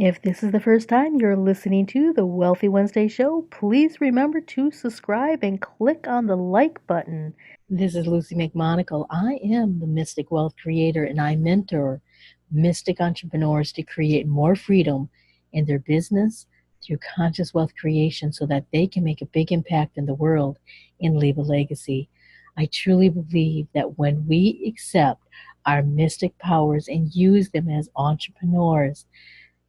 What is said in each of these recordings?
If this is the first time you're listening to the Wealthy Wednesday show, please remember to subscribe and click on the like button. This is Luci McMonagle. I am the Mystic Wealth Creator, and I mentor mystic entrepreneurs to create more freedom in their business through conscious wealth creation so that they can make a big impact in the world and leave a legacy. I truly believe that when we accept our mystic powers and use them as entrepreneurs,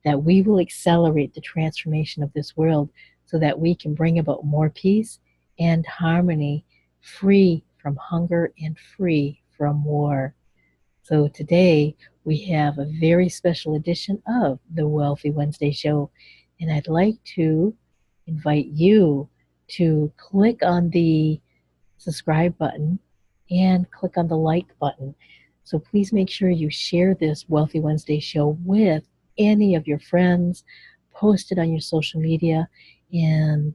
that we will accelerate the transformation of this world so that we can bring about more peace and harmony, free from hunger and free from war. So today we have a very special edition of the Wealthy Wednesday show, and I'd like to invite you to click on the subscribe button and click on the like button. So please make sure you share this Wealthy Wednesday show with any of your friends, post it on your social media, and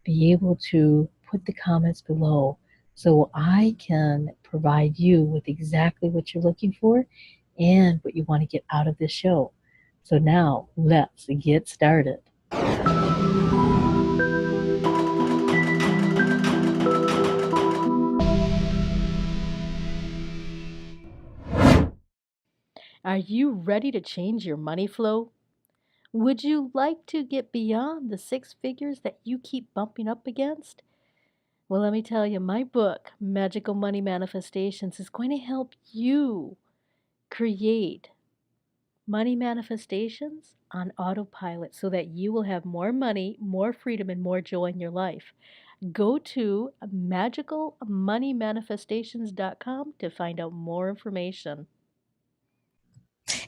be able to put the comments below so I can provide you with exactly what you're looking for and what you want to get out of this show. So now let's get started. Are you ready to change your money flow? Would you like to get beyond the six figures that you keep bumping up against? Well, let me tell you, my book, Magical Money Manifestations, is going to help you create money manifestations on autopilot so that you will have more money, more freedom, and more joy in your life. Go to magicalmoneymanifestations.com to find out more information.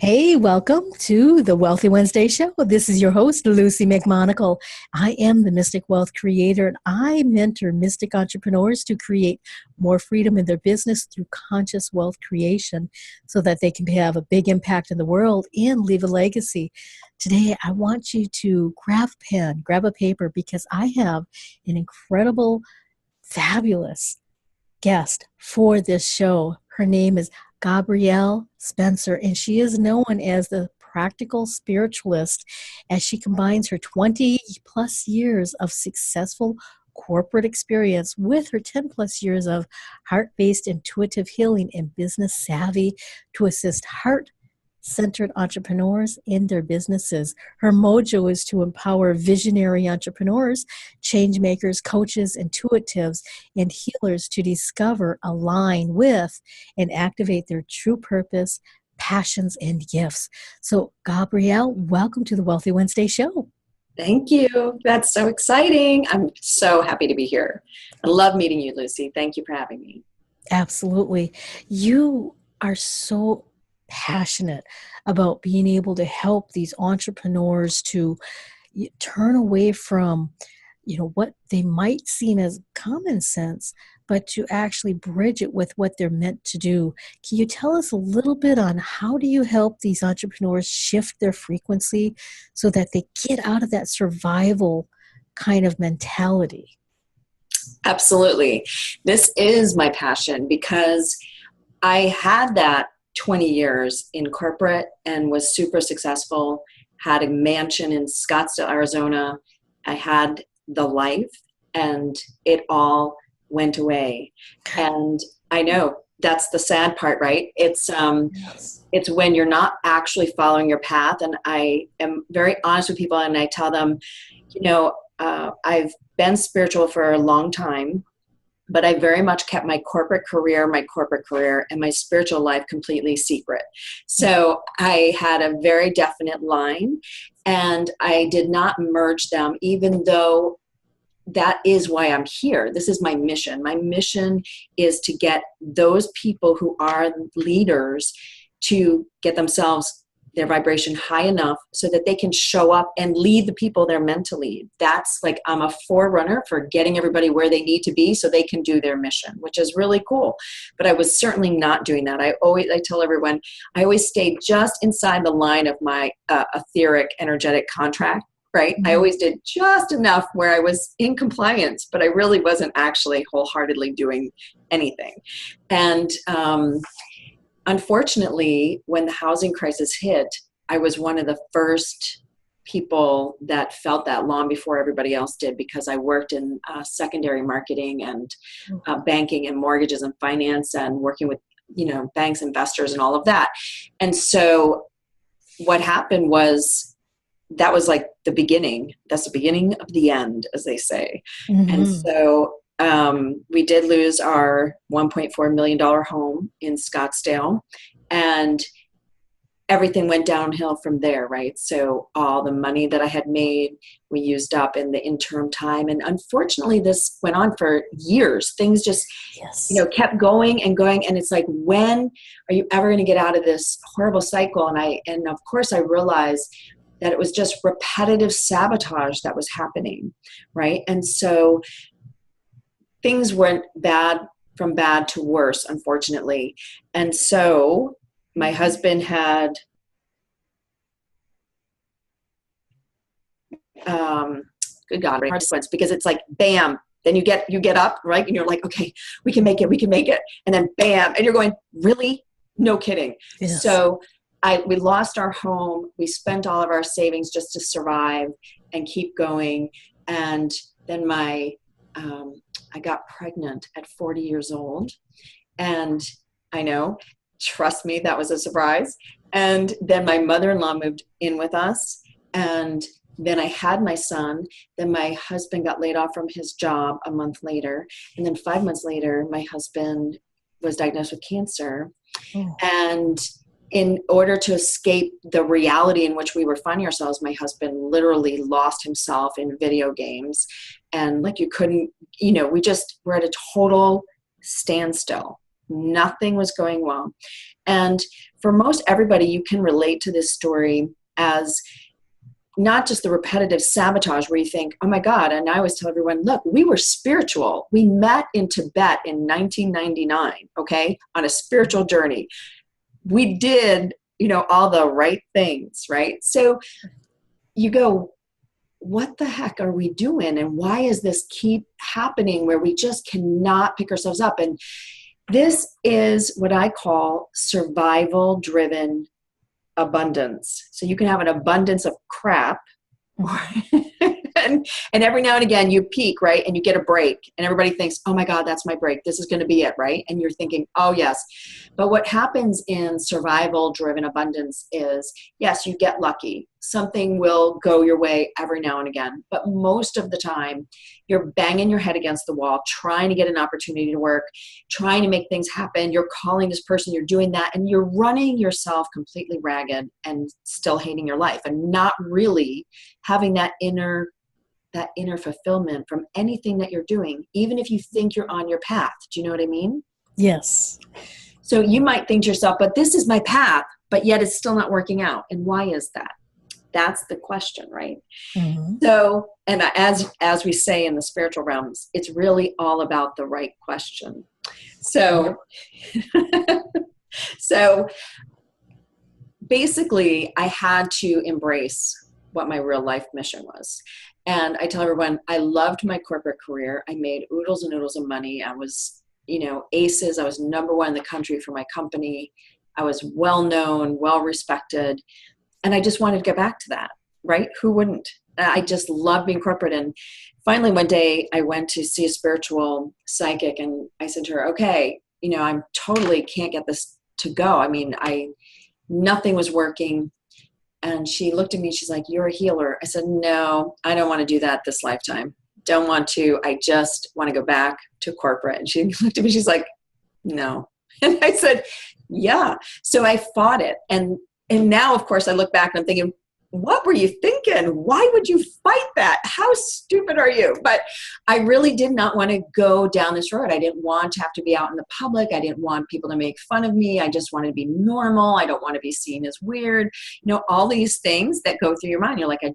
Hey, welcome to the Wealthy Wednesday show. This is your host, Luci McMonagle. I am the Mystic Wealth Creator, and I mentor mystic entrepreneurs to create more freedom in their business through conscious wealth creation so that they can have a big impact in the world and leave a legacy. Today, I want you to grab a pen, grab a paper, because I have an incredible, fabulous guest for this show. Her name is Gabrielle Spencer, and she is known as the practical spiritualist as she combines her 20 plus years of successful corporate experience with her 10 plus years of heart-based intuitive healing and business savvy to assist heart-centered entrepreneurs in their businesses. Her mojo is to empower visionary entrepreneurs, change makers, coaches, intuitives, and healers to discover, align with, and activate their true purpose, passions, and gifts. So, Gabrielle, welcome to the Wealthy Wednesday show. Thank you. That's so exciting. I'm so happy to be here. I love meeting you, Luci. Thank you for having me. Absolutely. You are so passionate about being able to help these entrepreneurs to turn away from, what they might seem as common sense, but to actually bridge it with what they're meant to do. Can you tell us a little bit on how do you help these entrepreneurs shift their frequency so that they get out of that survival kind of mentality? Absolutely. This is my passion because I had that 20 years in corporate and was super successful, had a mansion in Scottsdale, Arizona. I had the life and it all went away. And I know that's the sad part, right? It's when you're not actually following your path. And I am very honest with people and I tell them, I've been spiritual for a long time, but I very much kept my corporate career, and my spiritual life completely secret. So I had a very definite line, and I did not merge them, even though that is why I'm here. This is my mission. My mission is to get those people who are leaders to get themselves, their vibration high enough so that they can show up and lead the people they're meant to lead. That's like, I'm a forerunner for getting everybody where they need to be so they can do their mission, which is really cool. But I was certainly not doing that. I tell everyone, I always stayed just inside the line of my etheric energetic contract, right? Mm-hmm. I always did just enough where I was in compliance, but I really wasn't actually wholeheartedly doing anything. And, unfortunately, when the housing crisis hit, I was one of the first people that felt that long before everybody else did, because I worked in secondary marketing and banking and mortgages and finance and working with, banks, investors, and all of that. And so what happened was, that was like the beginning. That's the beginning of the end, as they say. Mm-hmm. And so we did lose our $1.4 million home in Scottsdale, and everything went downhill from there, right? So all the money that I had made, we used up in the interim time. And unfortunately, this went on for years. Things just, kept going and going. And it's like, when are you ever going to get out of this horrible cycle? And of course, I realized that it was just repetitive sabotage that was happening, right? And so things went from bad to worse, unfortunately. And so my husband had, good God, hard sequence, because it's like, bam, then you get up, right? And you're like, okay, we can make it. And then bam, and you're going, really? No kidding. Yes. So we lost our home. We spent all of our savings just to survive and keep going. And then I got pregnant at 40 years old. And I know, trust me, that was a surprise. And then my mother-in-law moved in with us. And then I had my son. Then my husband got laid off from his job a month later. And then 5 months later, my husband was diagnosed with cancer. Oh. And in order to escape the reality in which we were finding ourselves, my husband literally lost himself in video games. And like, you couldn't, we're at a total standstill. Nothing was going well. And for most everybody, you can relate to this story as not just the repetitive sabotage where you think, oh my God. And I always tell everyone, look, we were spiritual. We met in Tibet in 1999, okay, on a spiritual journey. We did, all the right things, right? So you go, what the heck are we doing? And why is this keep happening where we just cannot pick ourselves up? And this is what I call survival-driven abundance. So you can have an abundance of crap, and every now and again you peak, right? And you get a break, and everybody thinks, oh my God, that's my break. This is going to be it, right? And you're thinking, oh yes. But what happens in survival-driven abundance is, yes, you get lucky. Something will go your way every now and again. But most of the time, you're banging your head against the wall, trying to get an opportunity to work, trying to make things happen. You're calling this person, you're doing that, and you're running yourself completely ragged and still hating your life and not really having that inner fulfillment from anything that you're doing, even if you think you're on your path. Do you know what I mean? Yes. So you might think to yourself, but this is my path, but yet it's still not working out. And why is that? That's the question, right? Mm-hmm. So, and as we say in the spiritual realms, it's really all about the right question. So, so basically I had to embrace what my real life mission was. And I tell everyone, I loved my corporate career. I made oodles and oodles of money. I was, aces. I was number one in the country for my company. I was well-known, well-respected. And I just wanted to get back to that, right? Who wouldn't? I just love being corporate. And finally, one day I went to see a spiritual psychic, and I said to her, okay, I totally can't get this to go. I mean, nothing was working. And she looked at me, she's like, you're a healer. I said, no, I don't want to do that this lifetime. Don't want to. I just want to go back to corporate. And she looked at me, she's like, no. And I said, yeah. So I fought it. And now, of course, I look back and I'm thinking, what were you thinking? Why would you fight that? How stupid are you? But I really did not want to go down this road. I didn't want to have to be out in the public. I didn't want people to make fun of me. I just wanted to be normal. I don't want to be seen as weird. All these things that go through your mind. You're like, I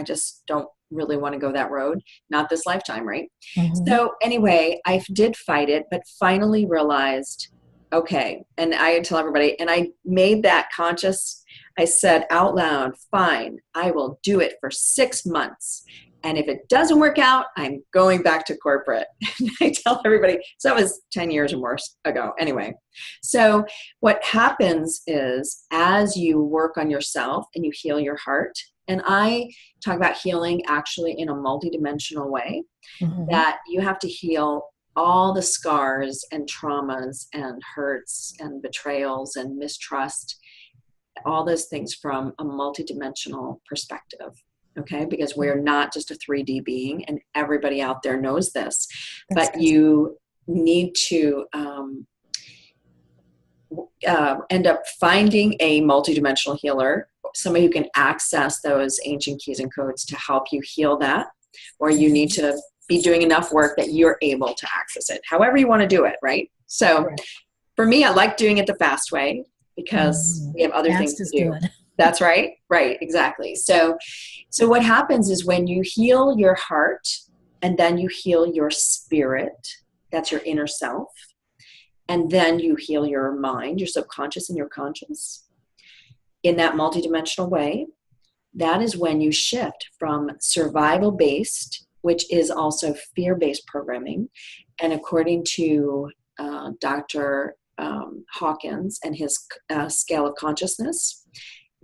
just don't really want to go that road. Not this lifetime, right? Mm-hmm. So anyway, I did fight it, but finally realized, okay. And I tell everybody, and I made that conscious, I said out loud, fine, I will do it for 6 months. And if it doesn't work out, I'm going back to corporate. And I tell everybody, so that was 10 years or more ago. Anyway, so what happens is as you work on yourself and you heal your heart And I talk about healing actually in a multidimensional way, Mm-hmm. that you have to heal all the scars and traumas and hurts and betrayals and mistrust, all those things from a multidimensional perspective. Okay, because we're not just a 3D being, and everybody out there knows this, That's but good. you need to end up finding a multidimensional healer, somebody who can access those ancient keys and codes to help you heal that, or you need to be doing enough work that you're able to access it, however you want to do it, right? So Right. for me, I like doing it the fast way because Mm-hmm. we have other things Fast to is do. good. That's right. Right. Exactly. So what happens is when you heal your heart and then you heal your spirit, that's your inner self, and then you heal your mind, your subconscious and your conscious in that multidimensional way, that is when you shift from survival based, which is also fear based programming. And according to Dr. Hawkins and his scale of consciousness,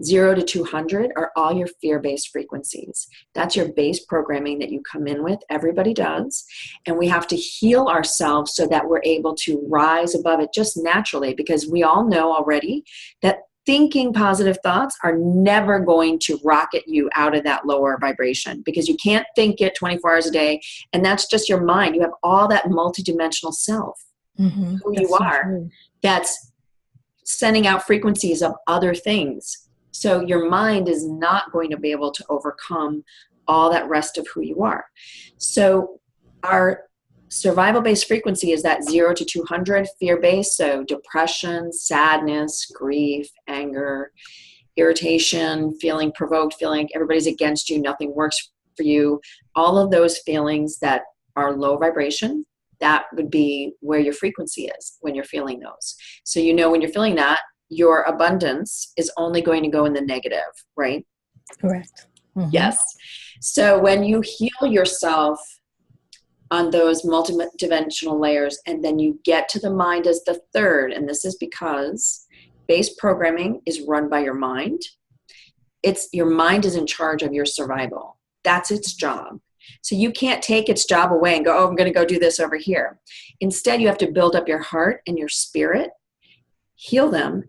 0 to 200 are all your fear-based frequencies. That's your base programming that you come in with. Everybody does. And we have to heal ourselves so that we're able to rise above it just naturally, because we all know already that thinking positive thoughts are never going to rocket you out of that lower vibration, because you can't think it 24 hours a day. And that's just your mind. You have all that multidimensional self, Mm-hmm. who you That's so are, true. that's sending out frequencies of other things. So your mind is not going to be able to overcome all that rest of who you are. So our survival-based frequency is that 0 to 200, fear-based, so depression, sadness, grief, anger, irritation, feeling provoked, feeling like everybody's against you, nothing works for you, all of those feelings that are low vibration, that would be where your frequency is when you're feeling those. So when you're feeling that, your abundance is only going to go in the negative, right? Correct. Mm-hmm. Yes. So when you heal yourself on those multidimensional layers, and then you get to the mind as the third, and this is because base programming is run by your mind. Your mind is in charge of your survival. That's its job. So you can't take its job away and go, oh, I'm going to go do this over here. Instead, you have to build up your heart and your spirit, heal them,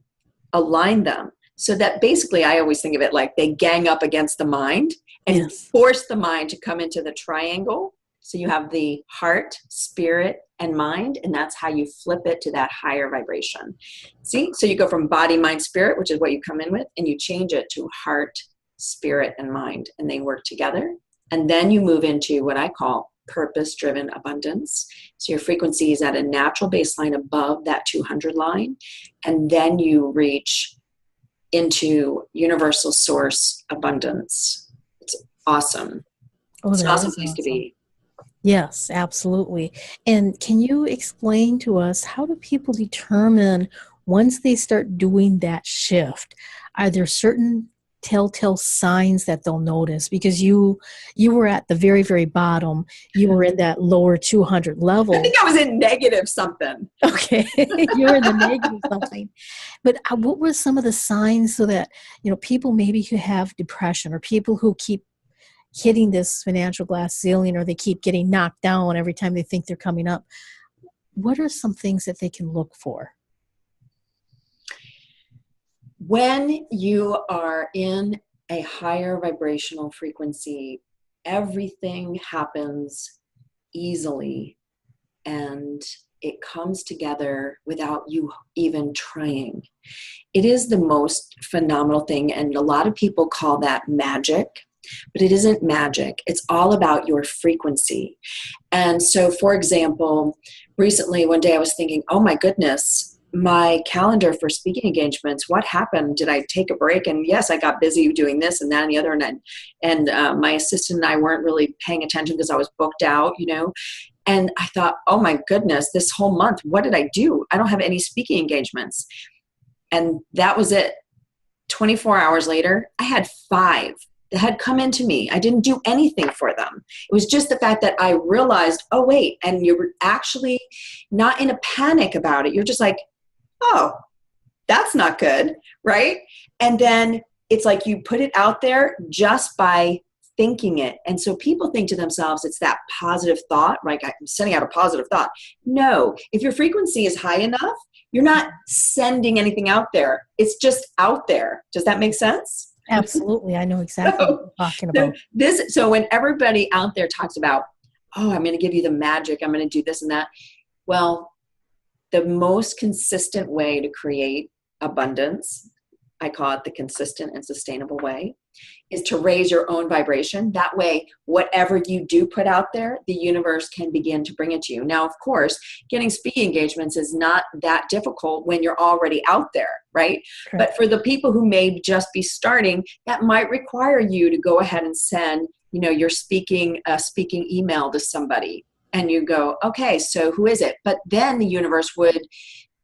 align them, so that basically I always think of it like they gang up against the mind and force the mind to come into the triangle. So you have the heart, spirit, and mind, and that's how you flip it to that higher vibration. See? So you go from body, mind, spirit, which is what you come in with, and you change it to heart, spirit, and mind, and they work together. And then you move into what I call purpose-driven abundance. So your frequency is at a natural baseline above that 200 line, and then you reach into universal source abundance. It's awesome. Oh, It's an that awesome is place to awesome. be. Yes, absolutely. And can you explain to us, how do people determine once they start doing that shift? Are there certain telltale signs that they'll notice? Because you were at the very, very bottom. You were in that lower 200 I level. think I was in negative something. Okay, you were in the negative something. But what were some of the signs, so that people maybe who have depression, or people who keep hitting this financial glass ceiling, or they keep getting knocked down every time they think they're coming up, what are some things that they can look for? When you are in a higher vibrational frequency, everything happens easily, and it comes together without you even trying. It is the most phenomenal thing, and a lot of people call that magic, but it isn't magic. It's all about your frequency. And so, for example, recently one day I was thinking, oh my goodness, my calendar for speaking engagements, what happened? Did I take a break? And yes, I got busy doing this and that and the other, and my assistant and I weren't really paying attention because I was booked out, And I thought, oh my goodness, this whole month, what did I do? I don't have any speaking engagements. And that was it. 24 hours later, I had 5 that had come into me. I didn't do anything for them. It was just the fact that I realized, oh wait, and you're actually not in a panic about it. You're just like, oh, that's not good, right? And then it's like you put it out there just by thinking it. And so people think to themselves, it's that positive thought, right? I'm sending out a positive thought. No, if your frequency is high enough, you're not sending anything out there. It's just out there. Does that make sense? Absolutely. I know exactly what you're talking about. So when everybody out there talks about, oh, I'm going to give you the magic, I'm going to do this and that. Well, the most consistent way to create abundance, I call it the consistent and sustainable way, is to raise your own vibration. That way, whatever you do put out there, the universe can begin to bring it to you. Now, of course, getting speaking engagements is not that difficult when you're already out there, right? Correct. But for the people who may just be starting, that might require you to go ahead and send, your speaking email to somebody. And you go, okay, so who is it? But then the universe would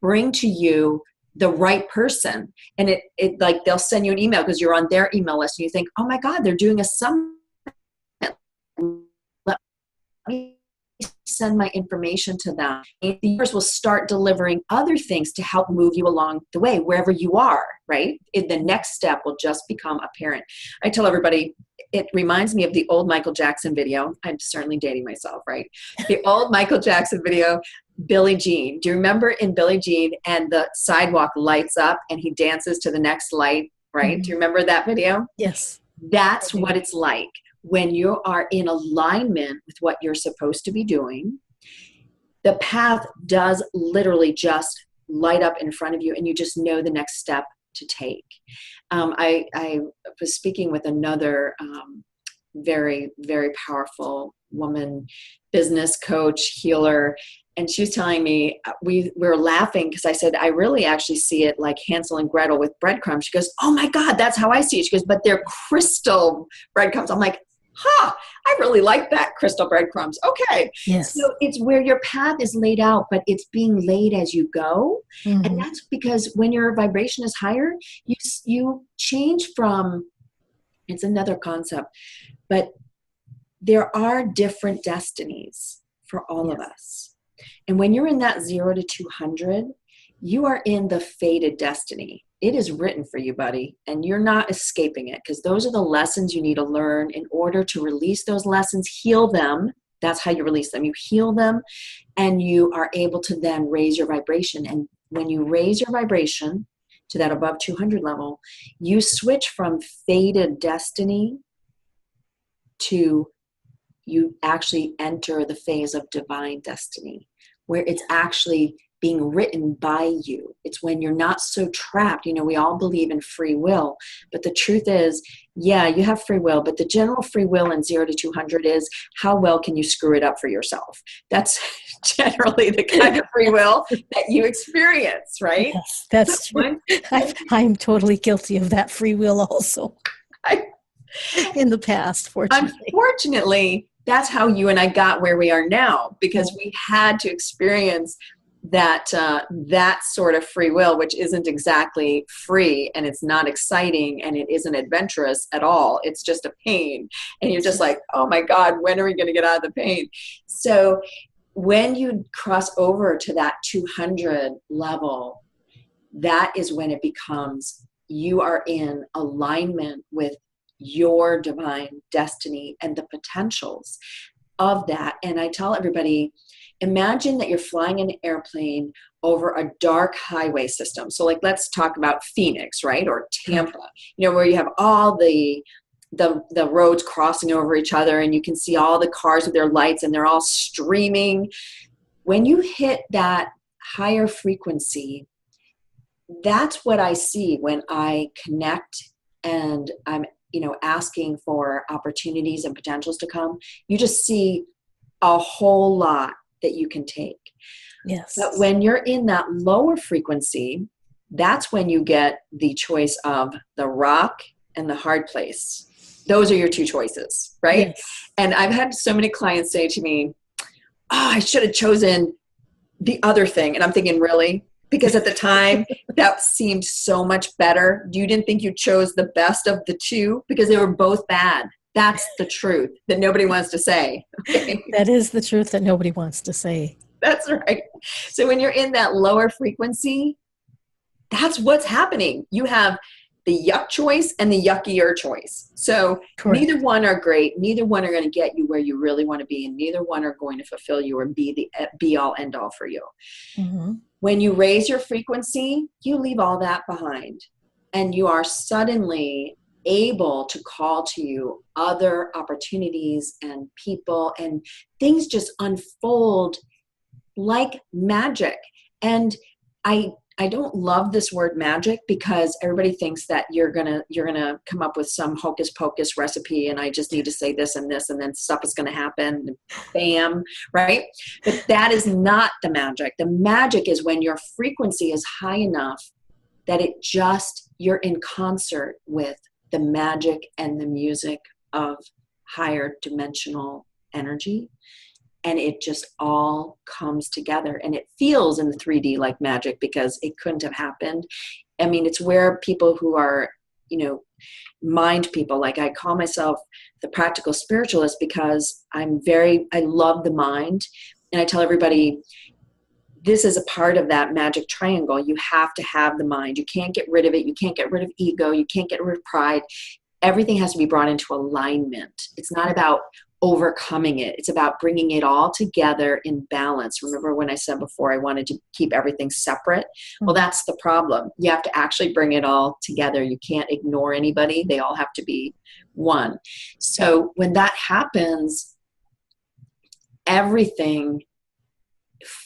bring to you the right person. And it like they'll send you an email because you're on their email list and you think, oh my God, they're doing a summit. Let me send my information to them. And the universe will start delivering other things to help move you along the way, wherever you are, right? The next step will just become apparent. I tell everybody, it reminds me of the old Michael Jackson video. I'm certainly dating myself, right? The old Michael Jackson video, Billie Jean. Do you remember in Billie Jean and the sidewalk lights up and he dances to the next light, right? Mm-hmm. Do you remember that video? Yes. That's what it's like when you are in alignment with what you're supposed to be doing. The path does literally just light up in front of you and you just know the next step to take. I was speaking with another very, very powerful woman, business coach, healer, and she was telling me, we were laughing because I said, I really actually see it like Hansel and Gretel with breadcrumbs. She goes, oh my God, that's how I see it. She goes, but they're crystal breadcrumbs. I'm like, I really like that, crystal breadcrumbs. Okay. Yes. So it's where your path is laid out, but it's being laid as you go. Mm-hmm. And that's because when your vibration is higher, you change from, it's another concept, but there are different destinies for all of us. And when you're in that 0 to 200, you are in the fated destiny. It is written for you, buddy, and you're not escaping it because those are the lessons you need to learn in order to release those lessons, heal them. That's how you release them. You heal them and you are able to then raise your vibration. And when you raise your vibration to that above 200 level, you switch from fated destiny to you actually enter the phase of divine destiny, where it's actually being written by you. It's when you're not so trapped. We all believe in free will, but the truth is, yeah, you have free will, but the general free will in 0 to 200 is how well can you screw it up for yourself? That's generally the kind of free will that you experience, right? Yes, that's true. I'm totally guilty of that free will also in the past, fortunately. Unfortunately, that's how you and I got where we are now, because we had to experience that sort of free will, which isn't exactly free, and it's not exciting, and it isn't adventurous at all. It's just a pain, and you're just like, oh my God, when are we going to get out of the pain? So when you cross over to that 200 level, that is when it becomes you are in alignment with your divine destiny and the potentials of that. And I tell everybody, imagine that you're flying an airplane over a dark highway system. So like, let's talk about Phoenix, right? Or Tampa, where you have all the roads crossing over each other and you can see all the cars with their lights and they're all streaming. When you hit that higher frequency, that's what I see when I connect and I'm, asking for opportunities and potentials to come. You just see a whole lot that you can take. Yes. But when you're in that lower frequency, that's when you get the choice of the rock and the hard place. Those are your two choices, right? Yes. And I've had so many clients say to me, I should have chosen the other thing. And I'm thinking, really? Because at the time, that seemed so much better. You didn't think you chose the best of the two because they were both bad. That's the truth that nobody wants to say. Okay? That is the truth that nobody wants to say. That's right. So when you're in that lower frequency, that's what's happening. You have the yuck choice and the yuckier choice. So neither Correct. one are great. Neither one are going to get you where you really want to be, and neither one are going to fulfill you or be the be all end all for you. Mm-hmm. When you raise your frequency, you leave all that behind, and you are suddenly able to call to you other opportunities and people, and things just unfold like magic. And I don't love this word magic, because everybody thinks that you're gonna come up with some hocus pocus recipe, and I just need to say this, and then stuff is gonna happen, bam, right? But that is not the magic. The magic is when your frequency is high enough that you're in concert with the magic and the music of higher dimensional energy, and it just all comes together, and it feels in the 3D like magic, because it couldn't have happened. I mean, it's where people who are, mind people, like I call myself the practical spiritualist, because I love the mind. And I tell everybody, this is a part of that magic triangle. You have to have the mind. You can't get rid of it. You can't get rid of ego. You can't get rid of pride. Everything has to be brought into alignment. It's not about overcoming it. It's about bringing it all together in balance. Remember when I said before I wanted to keep everything separate? Well, that's the problem. You have to actually bring it all together. You can't ignore anybody. They all have to be one. So when that happens, everything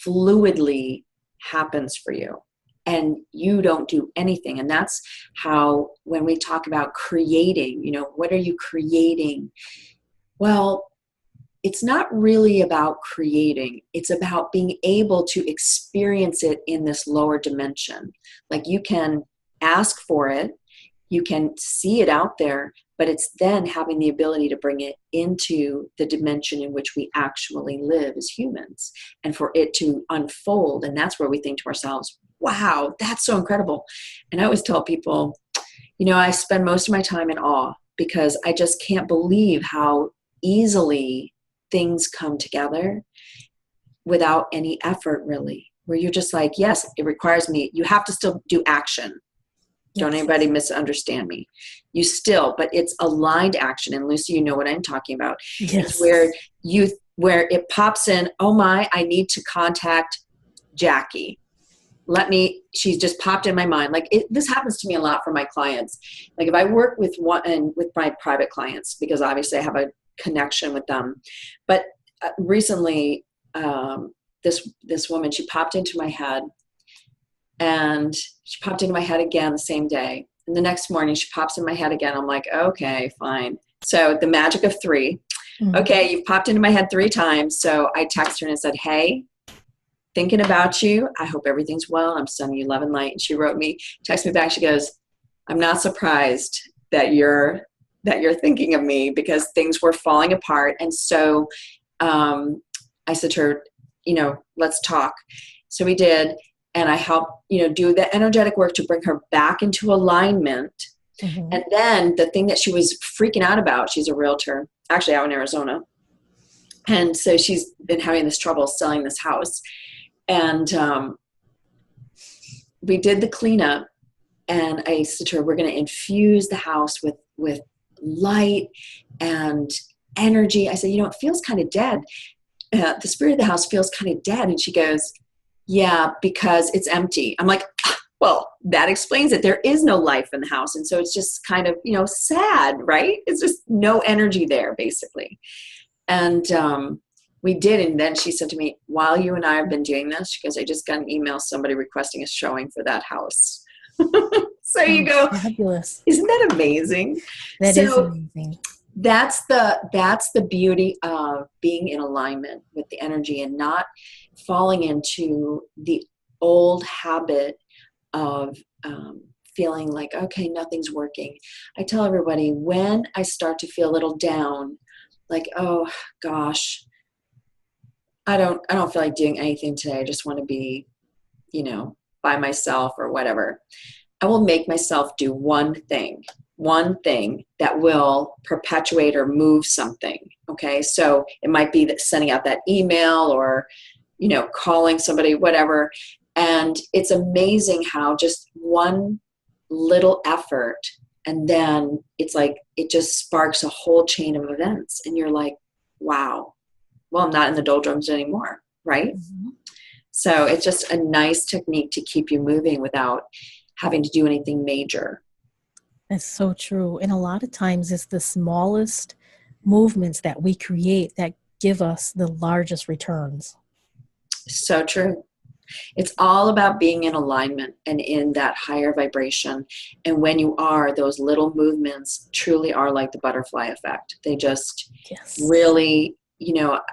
fluidly happens for you, and you don't do anything. And that's how, when we talk about creating, what are you creating? Well, it's not really about creating. It's about being able to experience it in this lower dimension. Like, you can ask for it, you can see it out there, but it's then having the ability to bring it into the dimension in which we actually live as humans, and for it to unfold. And that's where we think to ourselves, wow, that's so incredible. And I always tell people, I spend most of my time in awe, because I just can't believe how easily things come together without any effort, really, where you're just like, yes, it requires me. You have to still do action. Don't anybody misunderstand me. But it's aligned action. And Luci, you know what I'm talking about. Yes. It's where it pops in, oh my, I need to contact Jackie. She's just popped in my mind. Like, this happens to me a lot for my clients. Like, if I work with my private clients, because obviously I have a connection with them. But recently, this woman, she popped into my head, and she popped into my head again the same day. And the next morning she pops in my head again. I'm like, okay, fine. So the magic of 3. Mm-hmm. Okay, you've popped into my head 3 times. So I texted her and said, hey, thinking about you. I hope everything's well. I'm sending you love and light. And she texted me back. She goes, I'm not surprised that you're thinking of me, because things were falling apart. And so I said to her, let's talk. So we did. And I helped, do the energetic work to bring her back into alignment. Mm-hmm. And then the thing that she was freaking out about, she's a realtor, actually out in Arizona. And so she's been having this trouble selling this house. And we did the cleanup, and I said to her, we're going to infuse the house with light and energy. I said, it feels kind of dead. The spirit of the house feels kind of dead. And she goes, yeah, because it's empty. I'm like, well, that explains it. There is no life in the house. And so it's just kind of, sad, right? It's just no energy there, basically. And we did. And then she said to me, while you and I have been doing this, she goes, I just got an email, somebody requesting a showing for that house. So you go, fabulous. Isn't that amazing? That is amazing. That's the beauty of being in alignment with the energy, and not falling into the old habit of feeling like, okay, nothing's working. I tell everybody, when I start to feel a little down, like, oh gosh, I don't feel like doing anything today. I just want to be, by myself or whatever. I will make myself do one thing that will perpetuate or move something. Okay. So it might be that sending out that email, or, calling somebody, whatever. And it's amazing how just one little effort. And then it's like, it just sparks a whole chain of events. And you're like, wow, well, I'm not in the doldrums anymore. Right. Mhm. So it's just a nice technique to keep you moving without having to do anything major. That's so true. And a lot of times it's the smallest movements that we create that give us the largest returns. So true. It's all about being in alignment and in that higher vibration. And when you are, those little movements truly are like the butterfly effect. They just Yes. really,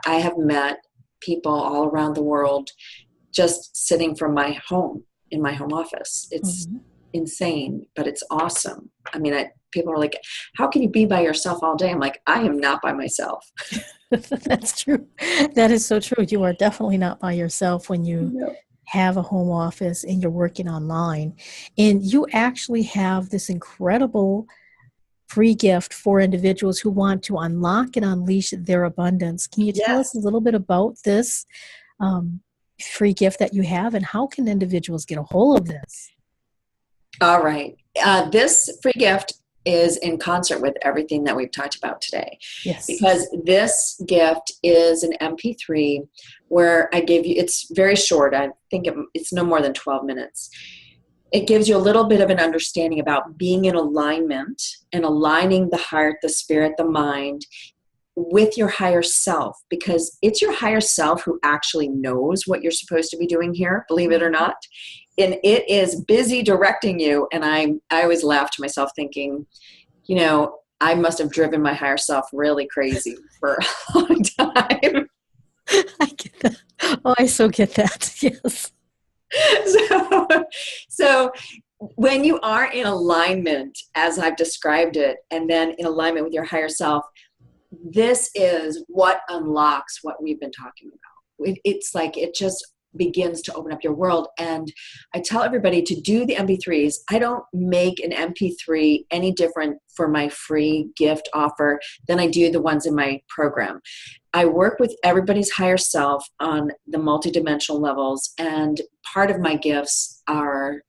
I have met people all around the world just sitting from my home, in my home office. It's insane, but it's awesome. I mean, people are like, how can you be by yourself all day? I'm like, I am not by myself. That's true. That is so true. You are definitely not by yourself when you No. have a home office and you're working online. And you actually have this incredible free gift for individuals who want to unlock and unleash their abundance. Can you tell us a Yes. little bit about this free gift that you have, and how can individuals get a hold of this? All right. This free gift is in concert with everything that we've talked about today, Yes. because this gift is an MP3 where I gave you, it's very short. I think it's no more than 12 minutes. It gives you a little bit of an understanding about being in alignment and aligning the heart, the spirit, the mind with your higher self, because it's your higher self who actually knows what you're supposed to be doing here, believe it or not. And it is busy directing you. And I always laugh to myself thinking, I must have driven my higher self really crazy for a long time. I get that. Oh, I so get that. Yes. So when you are in alignment, as I've described it, and then in alignment with your higher self, this is what unlocks what we've been talking about. It's like it just begins to open up your world. And I tell everybody to do the MP3s. I don't make an MP3 any different for my free gift offer than I do the ones in my program. I work with everybody's higher self on the multidimensional levels, and part of my gifts are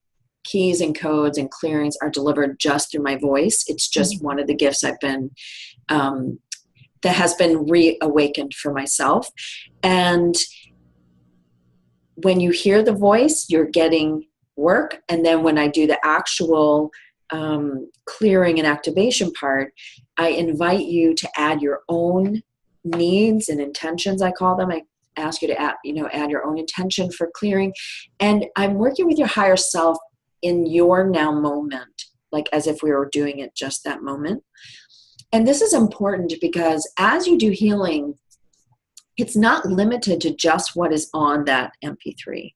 keys and codes and clearings are delivered just through my voice. It's just one of the gifts I've been that has been reawakened for myself. And when you hear the voice, you're getting work. And then when I do the actual clearing and activation part, I invite you to add your own needs and intentions, I call them. I ask you to add your own intention for clearing. And I'm working with your higher self in your now moment, like as if we were doing it just that moment. And this is important because as you do healing, it's not limited to just what is on that MP3,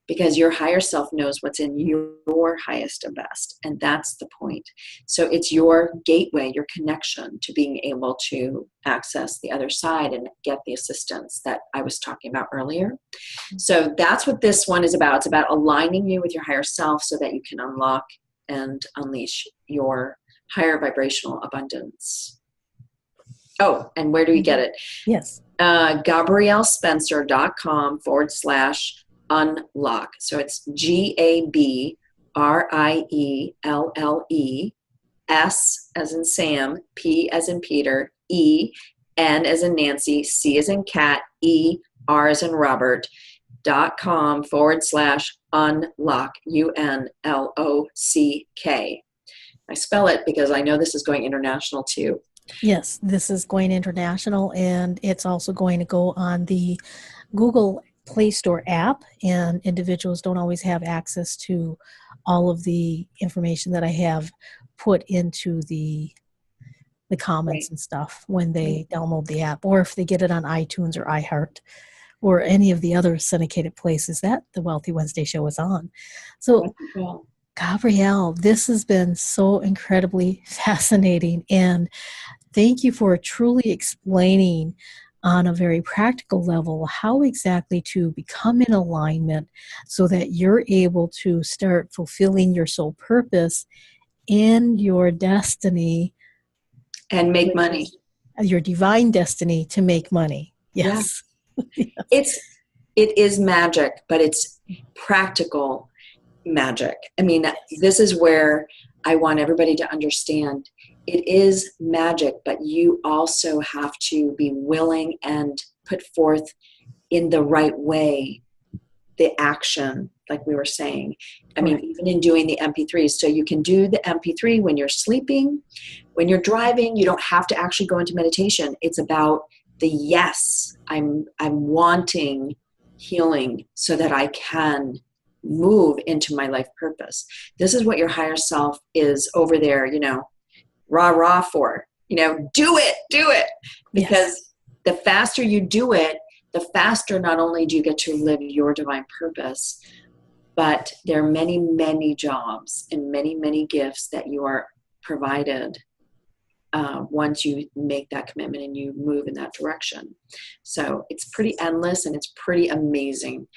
because your higher self knows what's in your highest and best. And that's the point. So it's your gateway, your connection to being able to access the other side and get the assistance that I was talking about earlier. So that's what this one is about. It's about aligning you with your higher self so that you can unlock and unleash your higher vibrational abundance. Oh, and where do we get it? Yes. GabrielleSpencer.com/unlock. So it's GABRIELLE, as in Sam, P as in Peter, E, N as in Nancy, C as in cat, E, R as in Robert, .com/unlock, UNLOCK. I spell it because I know this is going international too. Yes, this is going international, and it's also going to go on the Google Play Store app, and individuals don't always have access to all of the information that I have put into the comments and stuff when they download the app, or if they get it on iTunes or iHeart or any of the other syndicated places that the Wealthy Wednesday show is on. So, Gabrielle, this has been so incredibly fascinating, and thank you for truly explaining on a very practical level how exactly to become in alignment so that you're able to start fulfilling your soul purpose and your destiny. And make money. Your divine destiny to make money. Yes. Yeah. It is magic, but it's practical. magic. I mean, this is where I want everybody to understand it is magic, but you also have to be willing and put forth in the right way the action, like we were saying. I mean, Correct. even in doing the MP3s. So you can do the MP3 when you're sleeping, when you're driving. You don't have to actually go into meditation. It's about the yes, I'm wanting healing so that I can move into my life purpose. This is what your higher self is over there, rah rah for. Do it. Yes. Because the faster you do it, the faster not only do you get to live your divine purpose, but there are many, many jobs and many, many gifts that you are provided once you make that commitment and you move in that direction. So it's pretty endless and it's pretty amazing.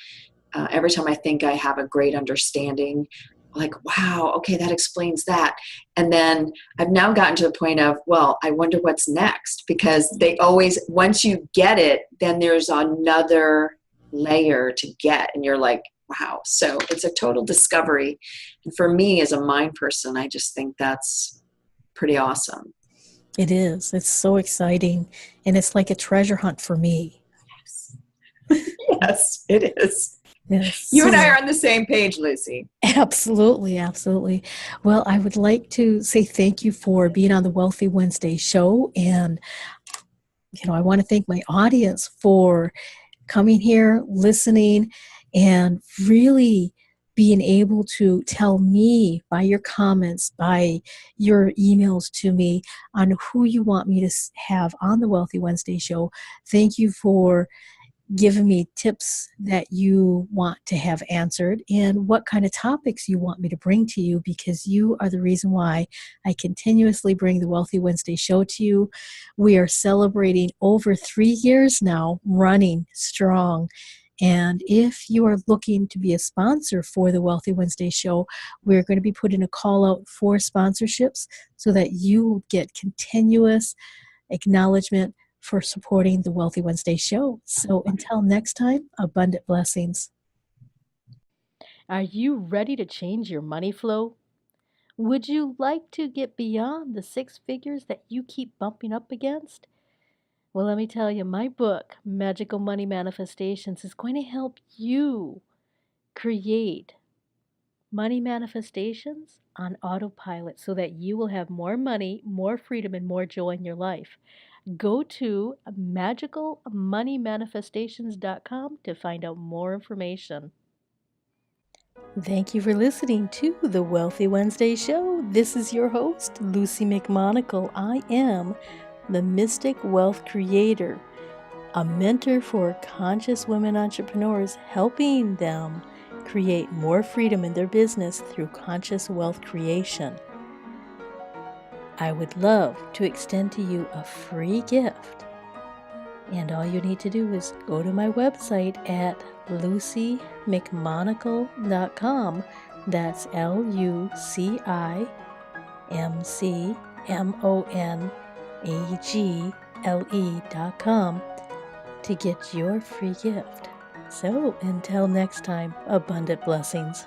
Every time I think I have a great understanding, like, wow, okay, that explains that. And then I've now gotten to the point of, well, I wonder what's next, because they always, once you get it, then there's another layer to get. And you're like, wow. So it's a total discovery. And for me as a mind person, I just think that's pretty awesome. It is. It's so exciting. And it's like a treasure hunt for me. Yes, yes, it is. Yes. You and I are on the same page, Luci. Absolutely, absolutely. Well, I would like to say thank you for being on the Wealthy Wednesday show. And, I want to thank my audience for coming here, listening, and really being able to tell me by your comments, by your emails to me on who you want me to have on the Wealthy Wednesday show. Thank you for giving me tips that you want to have answered and what kind of topics you want me to bring to you, because you are the reason why I continuously bring the Wealthy Wednesday show to you. We are celebrating over 3 years now, running strong. And if you are looking to be a sponsor for the Wealthy Wednesday show, we're going to be putting a call out for sponsorships so that you get continuous acknowledgement for supporting the Wealthy Wednesday show. So until next time, abundant blessings. Are you ready to change your money flow? Would you like to get beyond the 6 figures that you keep bumping up against? Well, let me tell you, my book, Magical Money Manifestations, is going to help you create money manifestations on autopilot so that you will have more money, more freedom, and more joy in your life. Go to magicalmoneymanifestations.com to find out more information. Thank you for listening to the Wealthy Wednesday Show. This is your host, Luci McMonagle. I am the Mystic Wealth Creator, a mentor for conscious women entrepreneurs, helping them create more freedom in their business through conscious wealth creation. I would love to extend to you a free gift. And all you need to do is go to my website at lucimcmonagle.com. That's LuciMcmonagle.com to get your free gift. So until next time, abundant blessings.